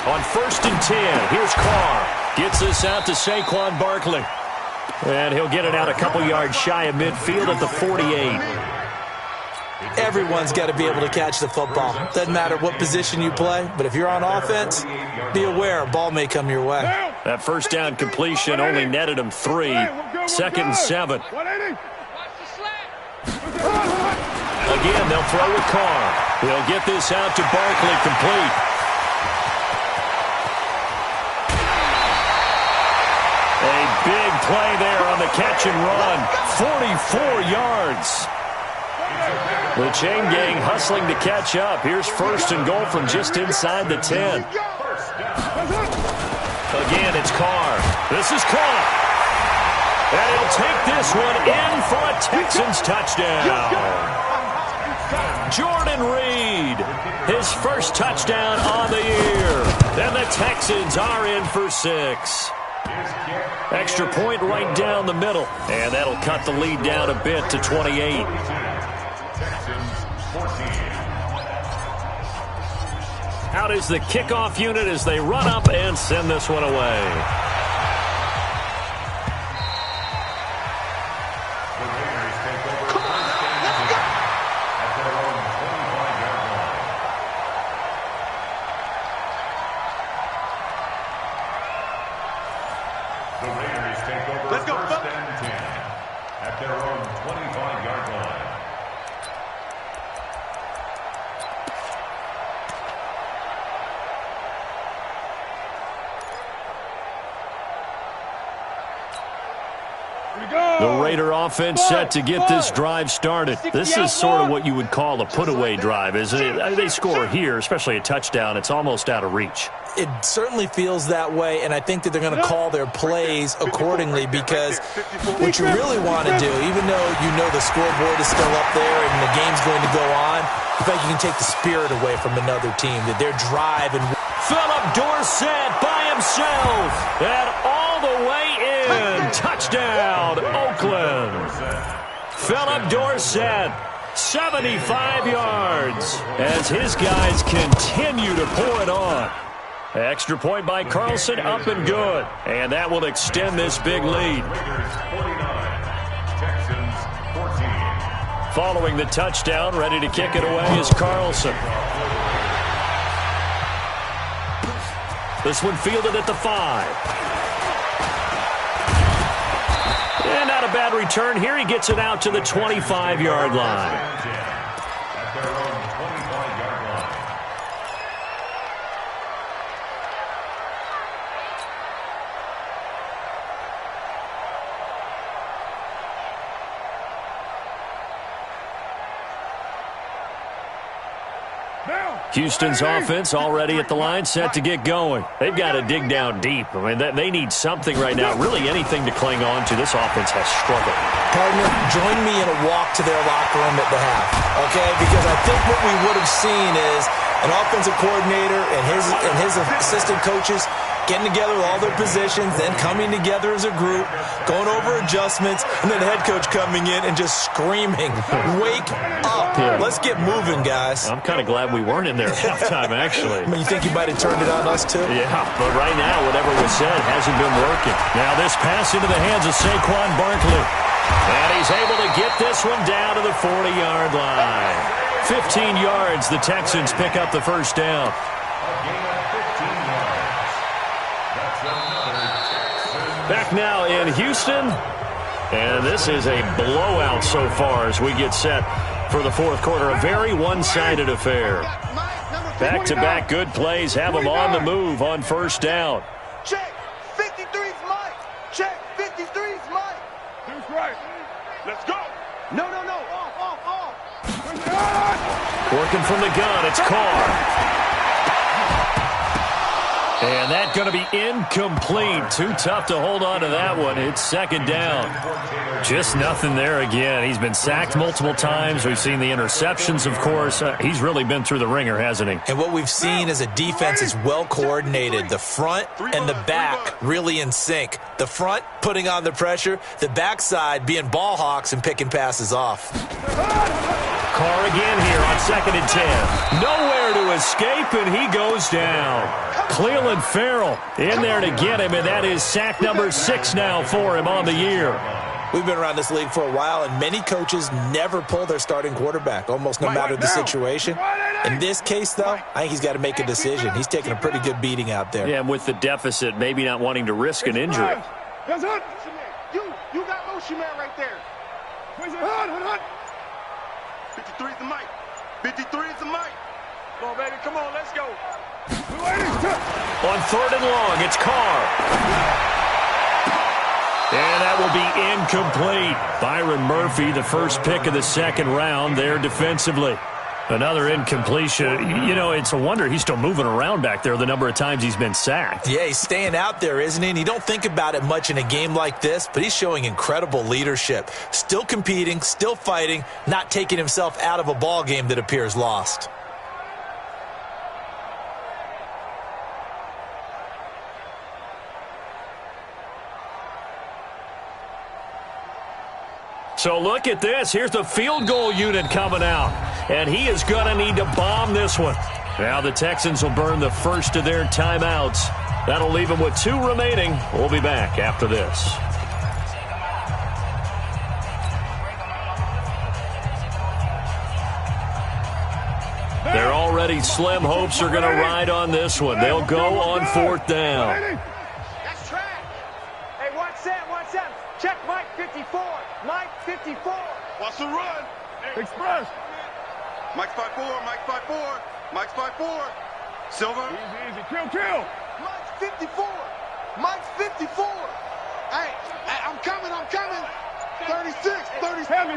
On first and 10, here's Carr. Gets this out to Saquon Barkley. And he'll get it out a couple yards shy of midfield at the 48. Everyone's got to be able to catch the football. Doesn't matter what position you play, but if you're on offense, be aware a ball may come your way. That first down completion only netted him 3. Second and 7. Again, they'll throw with Carr. They'll get this out to Barkley complete. A big play there on the catch and run. 44 yards. The chain gang hustling to catch up. Here's first and goal from just inside the 10. Again, it's Carr. This is Carr. And he'll take this one in for a Texans touchdown. Jordan Reed, his first touchdown on the year. And the Texans are in for 6. Extra point right down the middle. And that'll cut the lead down a bit to 28. Out is the kickoff unit as they run up and send this one away. The Raider offense set to get this drive started. This is sort of what you would call a put-away drive, isn't it? They score here, especially a touchdown. It's almost out of reach. It certainly feels that way, and I think that they're going to call their plays accordingly, because what you really want to do, even though you know the scoreboard is still up there and the game's going to go on, I think you can take the spirit away from another team, that they're driving. Philip Dorsett by himself, and all the way in. Touchdown, Oakland. Philip Dorsett, 75 yards, as his guys continue to pour it on. Extra point by Carlson, up and good. And that will extend this big lead. Following the touchdown, ready to kick it away is Carlson. This one fielded at the 5. And not a bad return here. He gets it out to the 25-yard line. Houston's offense already at the line, set to get going. They've got to dig down deep. I mean, they need something right now, really anything to cling on to. This offense has struggled. Partner, join me in a walk to their locker room at the half, okay? Because I think what we would have seen is an offensive coordinator and his assistant coaches getting together with all their positions, then coming together as a group, going over adjustments, and then the head coach coming in and just screaming, "Wake up. Yeah. Let's get moving, guys." I'm kind of glad we weren't in there at halftime, actually. I mean, you think you might have turned it on us, too? Yeah, but right now, whatever was said hasn't been working. Now this pass into the hands of Saquon Barkley. And he's able to get this one down to the 40-yard line. 15 yards, the Texans pick up the first down. Back now in Houston, and this is a blowout so far as we get set for the fourth quarter. A very one-sided affair. Back-to-back good plays have them on the move on first down. Check, 53's Mike. Check, 53's Mike. Who's right? Let's go. No, off. Working from the gun, it's Carr. And that's going to be incomplete. Too tough to hold on to that one. It's second down. Just nothing there again. He's been sacked multiple times. We've seen the interceptions, of course. He's really been through the ringer, hasn't he? And what we've seen is a defense is well coordinated. The front and the back really in sync. The front putting on the pressure. The backside being ball hawks and picking passes off. Carr again here on 2nd and 10. Nowhere to escape, and he goes down. Cleveland Farrell in there to get him, and that is sack number 6 now for him on the year. We've been around this league for a while, and many coaches never pull their starting quarterback, almost no matter the situation. In this case, though, I think he's got to make a decision. He's taking a pretty good beating out there. Yeah, and with the deficit, maybe not wanting to risk an injury. You got motion man right there. 53's the mic. 53's the mic. Come on, baby. Come on, let's go. On 3rd and long, it's Carr. And that will be incomplete. Byron Murphy, the first pick of the second round there defensively. Another incompletion. You know, it's a wonder he's still moving around back there the number of times he's been sacked. Yeah, he's staying out there, isn't he? And you don't think about it much in a game like this, but he's showing incredible leadership. Still competing, still fighting, not taking himself out of a ball game that appears lost. So look at this. Here's the field goal unit coming out. And he is going to need to bomb this one. Now the Texans will burn the first of their timeouts. That'll leave them with 2 remaining. We'll be back after this. Their already slim hopes are going to ride on this one. They'll go on 4th down. That's track. Hey, watch that. Check Mike 54. Mike 54. Watch the run. Express. Mike's 5'4", Mike's 5'4", Mike's 5'4". Silver. Easy. Kill. Mike's 54. Mike's 54. Hey, I'm coming. Have me.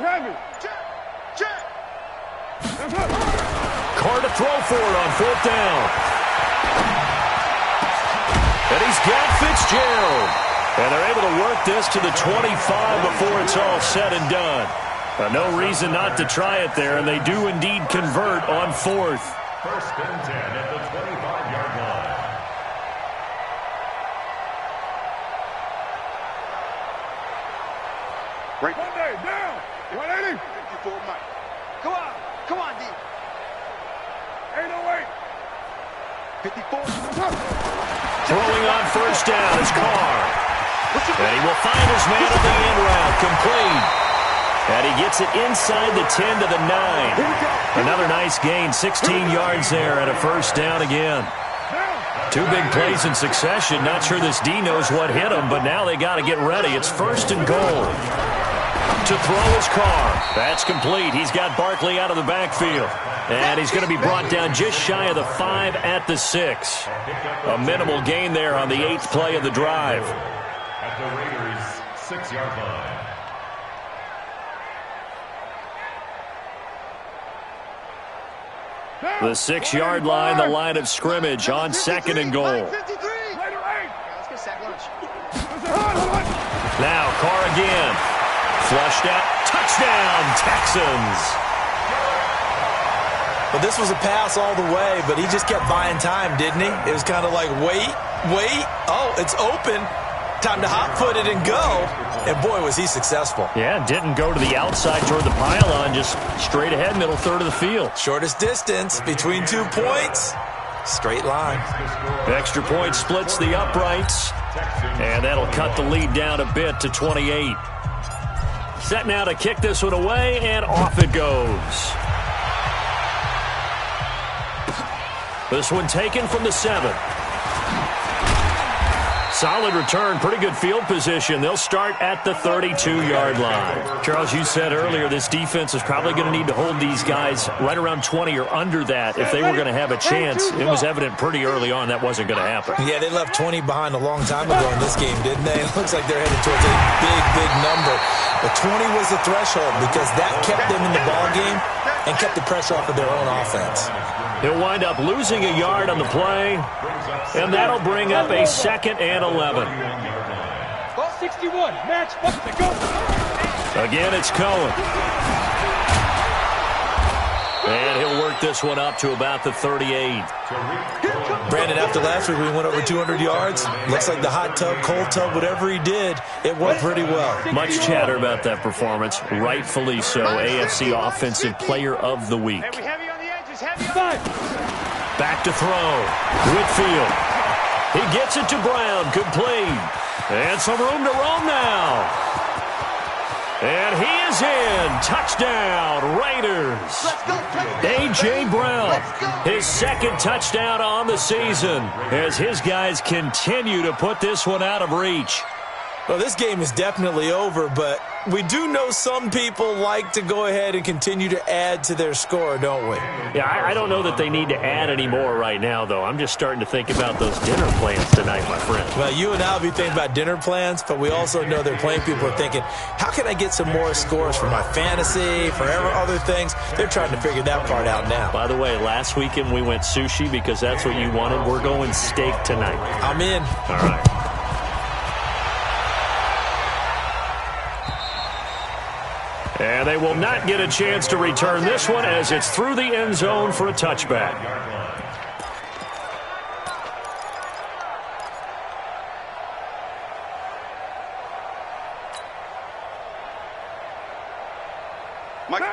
Check. Carr to throw for it on 4th down. And he's got Fitzgerald. And they're able to work this to the 25 before it's all said and done. No reason not to try it there, and they do indeed convert on 4th. 1st and 10 at the 25-yard line. Right. Monday, down. 180. 54 Mike. Come on, D. 808. 54. Throwing on 1st down is Carr. And he will find his man on the end route, complete. And he gets it inside the 10 to the 9. Another nice gain, 16 yards there and a 1st down again. 2 big plays in succession. Not sure this D knows what hit him, but now they got to get ready. It's 1st and goal. To throw his Carr. That's complete. He's got Barkley out of the backfield. And he's going to be brought down just shy of the 5 at the 6. A minimal gain there on the 8th play of the drive. At the Raiders' 6-yard line. The 6-yard line, the line of scrimmage on 2nd and goal. Now Carr again. Flushed out. Touchdown, Texans. Well, this was a pass all the way, but he just kept buying time, didn't he? It was kind of like, wait. Oh, it's open. Time to hot-foot it and go. And, boy, was he successful. Yeah, didn't go to the outside toward the pylon, just straight ahead, middle third of the field. Shortest distance between 2 points. Straight line. Extra point splits the uprights, and that'll cut the lead down a bit to 28. Set now to kick this one away, and off it goes. This one taken from the 7. Solid return, pretty good field position. They'll start at the 32-yard line. Charles, you said earlier this defense is probably going to need to hold these guys right around 20 or under that if they were going to have a chance. It was evident pretty early on that wasn't going to happen. Yeah, they left 20 behind a long time ago in this game, didn't they? It looks like they're headed towards a big number. But 20 was the threshold because that kept them in the ball game and kept the pressure off of their own offense. He'll wind up losing a yard on the play, and that'll bring up a 2nd and 11. 61, match, go. Again, it's Cohen. And he'll work this one up to about the 38. Brandon, after last week, we went over 200 yards. Looks like the hot tub, cold tub, whatever he did, it worked pretty well. Much chatter about that performance. Rightfully so. AFC Offensive Player of the Week. Back to throw. Whitfield. He gets it to Brown. Complete. And some room to roam now. And he is in. Touchdown, Raiders. A.J. Brown, his 2nd touchdown on the season as his guys continue to put this one out of reach. Well, this game is definitely over, but we do know some people like to go ahead and continue to add to their score, don't we? Yeah, I don't know that they need to add any more right now, though. I'm just starting to think about those dinner plans tonight, my friend. Well, you and I will be thinking about dinner plans, but we also know their playing people are thinking, how can I get some more scores for my fantasy, for other things? They're trying to figure that part out now. By the way, last weekend we went sushi because that's what you wanted. We're going steak tonight. I'm in. All right. And they will not get a chance to return this one as it's through the end zone for a touchback.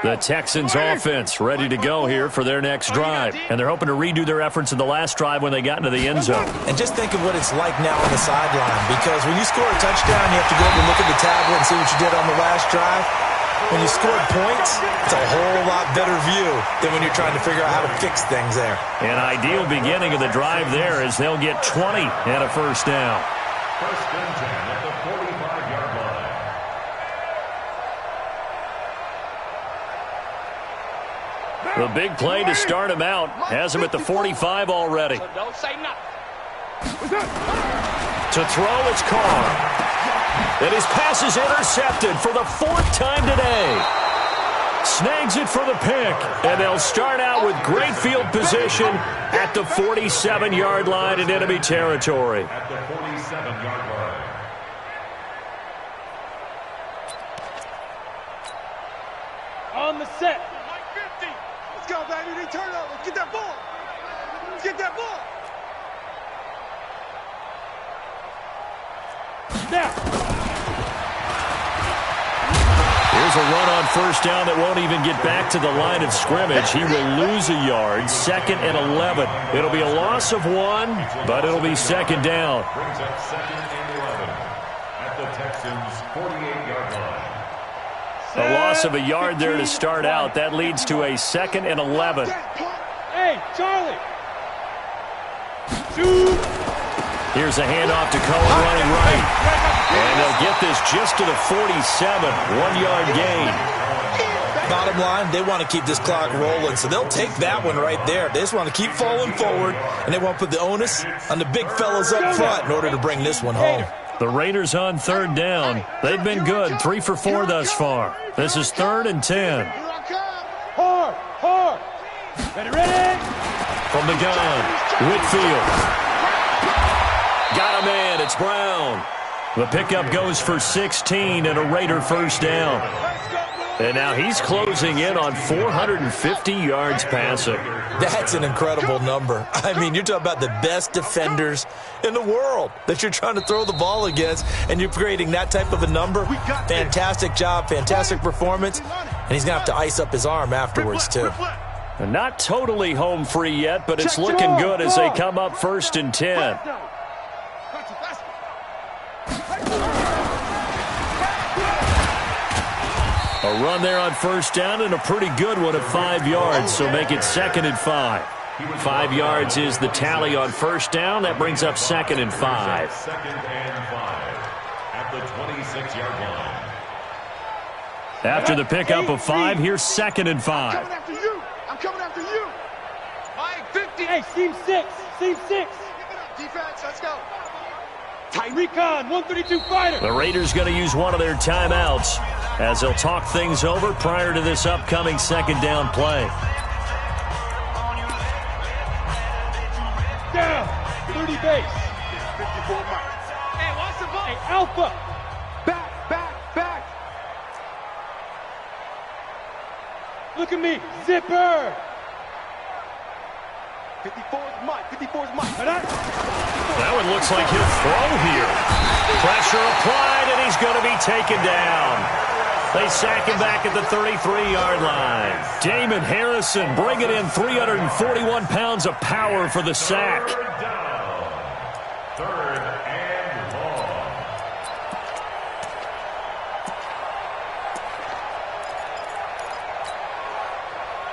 The Texans offense ready to go here for their next drive. And they're hoping to redo their efforts in the last drive when they got into the end zone. And just think of what it's like now on the sideline, because when you score a touchdown, you have to go up and look at the tablet and see what you did on the last drive. When you scored points, it's a whole lot better view than when you're trying to figure out how to fix things there. An ideal beginning of the drive there as they'll get 20 and a 1st down. 1st and 10 at the 45-yard line. The big play to start him out has him at the 45 already. So don't say nothing. To throw, it's Carr. And his pass is intercepted for the 4th time today. Snags it for the pick, and they'll start out with great field position at the 47-yard line in enemy territory. At the 47-yard line. On the set. Mike 50. Let's go, baby. They turn over. Let's get that ball. Let's get that ball. Now. Here's a run on first down that won't even get back to the line of scrimmage. He will lose a yard. 2nd and 11. It'll be a loss of 1, but it'll be 2nd down. Brings up 2nd and 11 at the Texans' 48-yard line. A loss of a yard there to start out. That leads to a 2nd and 11. Hey, Charlie. 2. Here's a handoff to Cohen running right. And they'll get this just to the 47. 1-yard gain. Bottom line, they want to keep this clock rolling, so they'll take that one right there. They just want to keep falling forward, and they want to put the onus on the big fellas up front in order to bring this one home. The Raiders on 3rd down. They've been good, 3 for 4 thus far. This is 3rd and 10. Hard. Ready. From the gun, Whitfield. Got a man, it's Brown. The pickup goes for 16 and a Raider first down. And now he's closing in on 450 yards passing. That's an incredible number. I mean, you're talking about the best defenders in the world that you're trying to throw the ball against, and you're creating that type of a number. Fantastic job, fantastic performance, and he's going to have to ice up his arm afterwards, too. And not totally home free yet, but it's looking good as they come up 1st and 10. A run there on first down and a pretty good one at 5 yards, so make it 2nd and 5. 5 yards is the tally on first down. That brings up 2nd and 5. 2nd and 5 at the 26-yard line. After the pickup of 5, here's 2nd and 5. I'm coming after you. I'm coming after you. Mike 50. Hey, seam 6. Defense, let's go. Tight recon, 132 fighter. The Raiders going to use one of their timeouts as they'll talk things over prior to this upcoming 2nd down play. Down, 30 base. 54 Mike. Hey, watch the ball. Hey, Alpha. Back. Look at me, zipper. 54 is Mike. 54 is Mike. That one looks like he'll throw here. Pressure applied, and he's going to be taken down. They sack him back at the 33-yard line. Damon Harrison bringing in 341 pounds of power for the sack. 3rd and long.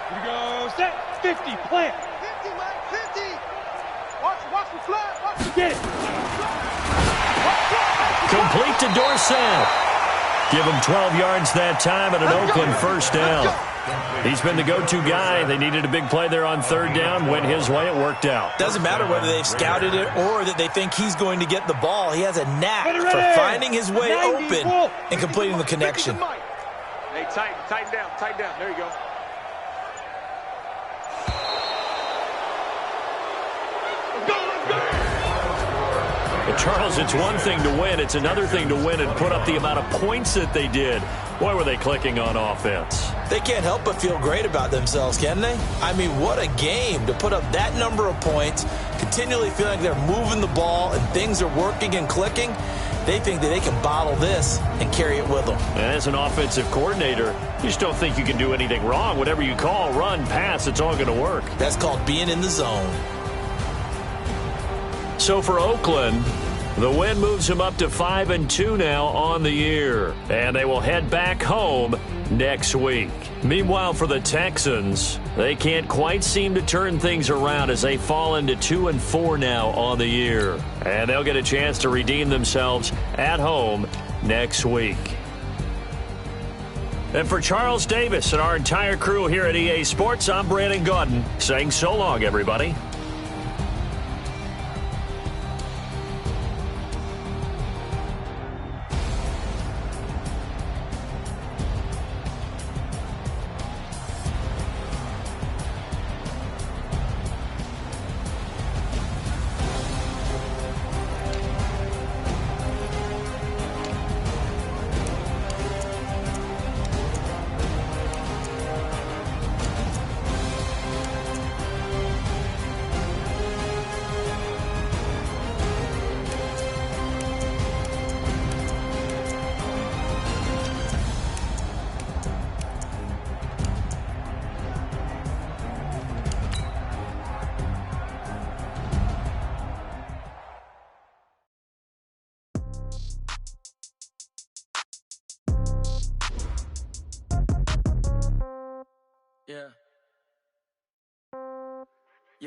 Here we go, set, 50, plant. 50, Mike. 50. Watch the flat. Get it. Complete to Dorsett. Give him 12 yards that time and an Oakland first down. He's been the go-to guy. They needed a big play there on 3rd down. Went his way. It worked out. Doesn't matter whether they've scouted it or that they think he's going to get the ball. He has a knack for finding his way open and completing the connection. Hey, tighten down. There you go. But Charles, it's one thing to win. It's another thing to win and put up the amount of points that they did. Boy, were they clicking on offense. They can't help but feel great about themselves, can they? I mean, what a game to put up that number of points, continually feeling like they're moving the ball and things are working and clicking. They think that they can bottle this and carry it with them. And as an offensive coordinator, you just don't think you can do anything wrong. Whatever you call, run, pass, it's all going to work. That's called being in the zone. So for Oakland, the win moves them up to 5-2 now on the year. And they will head back home next week. Meanwhile, for the Texans, they can't quite seem to turn things around as they fall into 2-4 now on the year. And they'll get a chance to redeem themselves at home next week. And for Charles Davis and our entire crew here at EA Sports, I'm Brandon Gaudin saying so long, everybody.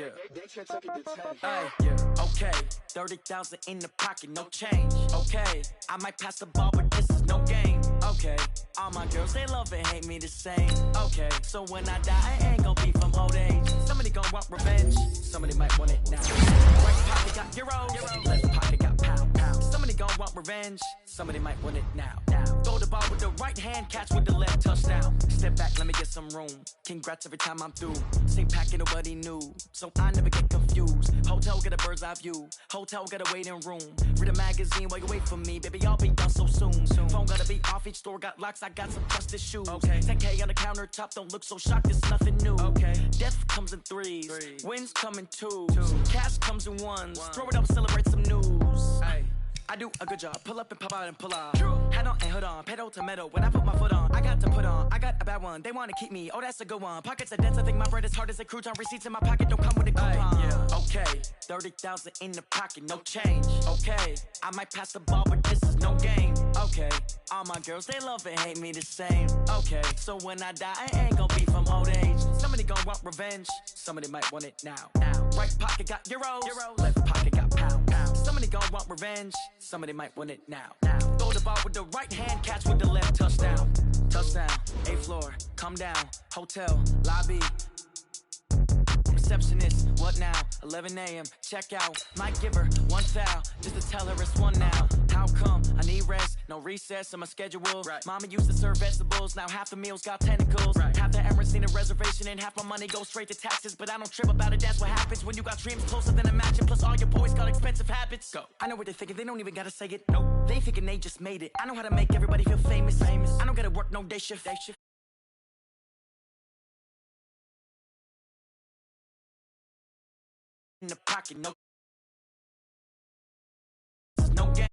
Yeah. Okay, 30,000 in the pocket, no change. Okay, I might pass the ball, but this is no game. Okay, all my girls, they love and hate me the same. Okay, so when I die, I ain't gon' be from old age. Somebody gon' want revenge, somebody might want it now. Right pocket got euros, left pocket got pound. Somebody gon' want revenge, somebody might want it now. Throw the ball with the right hand, catch with the left, touchdown. Step back, let me get some room. Congrats every time I'm through. Same packet, nobody knew, so I never get confused. Hotel get a bird's eye view, hotel got a waiting room. Read a magazine while you wait for me, baby, I'll be done so soon. Phone gotta be off, each store got locks, I got some trusted shoes. 10K on the countertop, don't look so shocked, it's nothing new. Death comes in threes, wins come in twos, cash comes in ones. Throw it up, celebrate some news. I do a good job, pull up and pop out and pull out. Head on and hood on, pedal to metal. When I put my foot on, I got to put on. I got a bad one, they wanna keep me, oh that's a good one. Pockets are dense, I think my bread is hard as a crouton. Receipts in my pocket don't come with a coupon. Okay, 30,000 in the pocket, no change. Okay, I might pass the ball, but this is no game. Okay, all my girls, they love and hate me the same. Okay, so when I die, I ain't gon' be from old age. Somebody gon' want revenge, somebody might want it now. Right pocket got euros, left pocket got pound. Somebody gon' want revenge, somebody might want it now. Throw the ball with the right hand, catch with the left, touchdown. Touchdown, 8th floor, come down, hotel, lobby. Receptionist, what now? 11 a.m., check out. Might give her one foul, just to tell her it's one now. How come? I need rest, no recess on my schedule. Mama used to serve vegetables, now half the meals got tentacles. Half the Emirates need a reservation and half my money goes straight to taxes. But I don't trip about it, that's what happens when you got dreams closer than a match. Plus all your boys got expensive habits. Go. I know what they're thinking, they don't even gotta say it. Nope. They thinking they just made it. I know how to make everybody feel famous. I don't gotta work no day shift. In the pocket, no game.